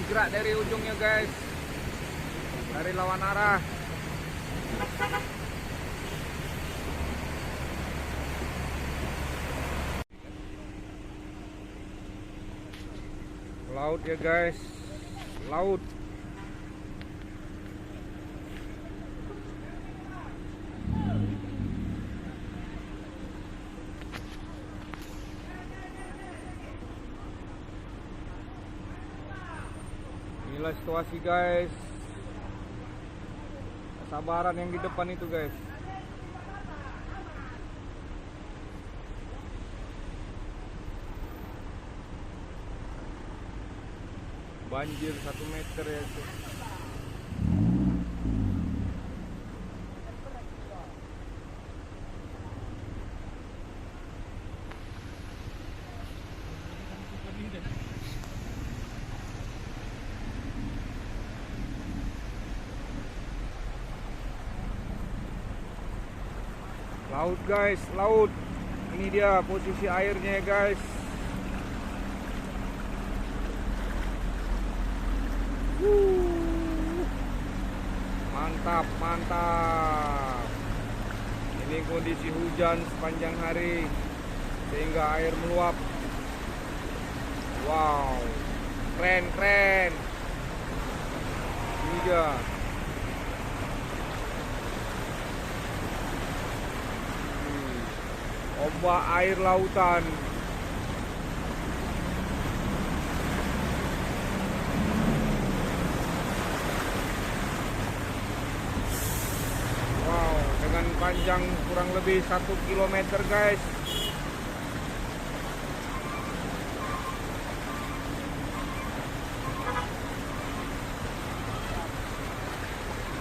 bergerak dari ujungnya guys, dari lawan arah. Laut ya guys, laut. Inilah situasi guys, kesabaran yang di depan itu guys. Banjir 1 meter ya guys. Laut guys, laut. Ini dia posisi airnya ya guys. Mantap, mantap. Ini kondisi hujan sepanjang hari sehingga air meluap. Wow, keren, keren. Ini dia. Ombak air lautan. Wow, dengan panjang kurang lebih 1 kilometer guys.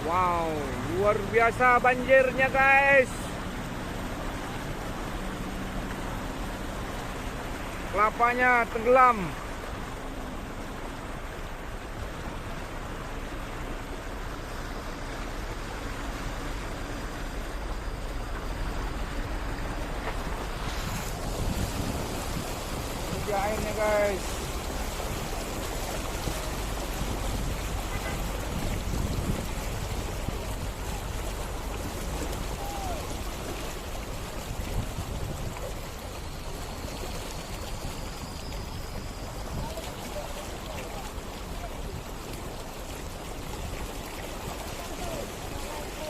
Wow, luar biasa banjirnya guys. Kelapanya tenggelam. Ini dia airnya guys.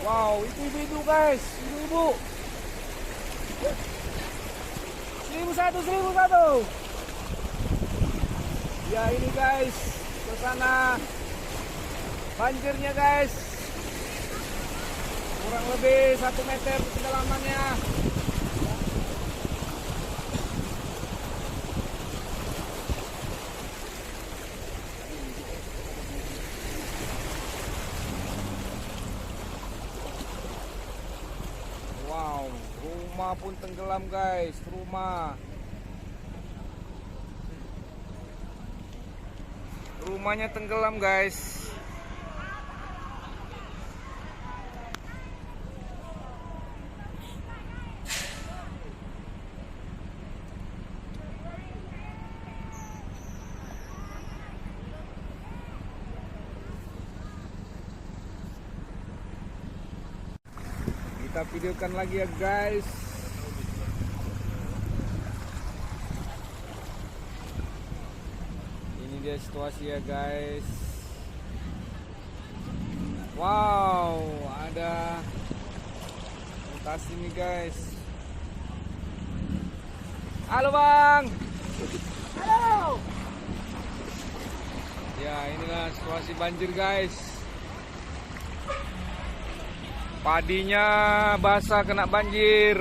Wow, ibu-ibu guys, ibu-ibu. 1.000 ya ini guys, ke sana banjirnya guys, kurang lebih 1 meter kedalamannya. Wow, rumah pun tenggelam guys, rumahnya tenggelam guys. Kita videokan lagi ya guys. Ini dia situasi ya guys. Wow, ada mutasi nih guys. Halo bang. Halo. Ya inilah situasi banjir guys. Padinya basah kena banjir.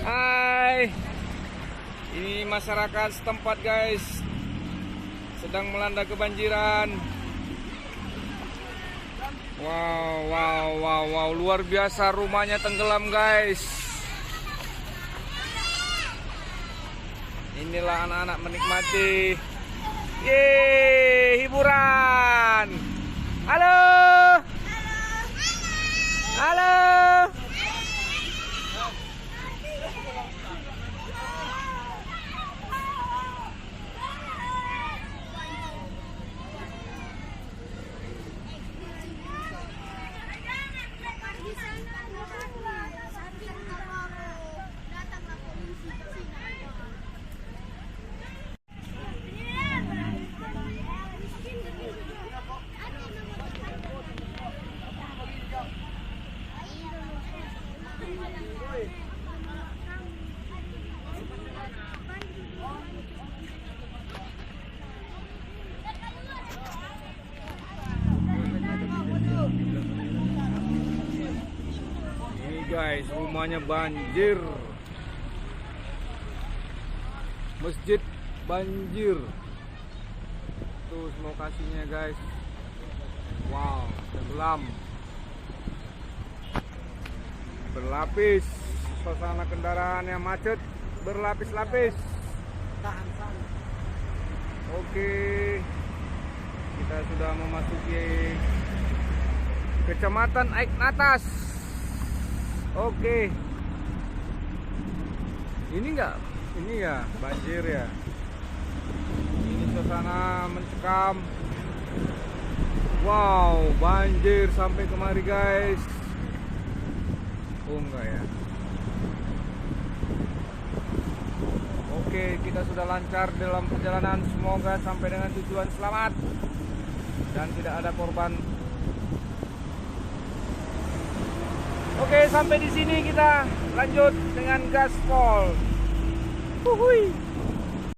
Hai. Ini masyarakat setempat guys, sedang melanda kebanjiran. Wow, luar biasa, rumahnya tenggelam guys. Inilah anak-anak menikmati hiburan. Halo. Halo. guys, rumahnya banjir. Masjid banjir. Tuh lokasinya guys. Wow, tenggelam. Berlapis. Suasana kendaraan yang macet berlapis-lapis. Oke. Kita sudah memasuki Kecamatan Aiknatas. Oke. Ini ya banjir ya. Ini suasana mencekam. Wow, banjir sampai kemari guys. Oh enggak ya. Oke, kita sudah lancar dalam perjalanan. Semoga sampai dengan tujuan selamat dan tidak ada korban. Oke, sampai di sini kita lanjut dengan gaspol. Huhui.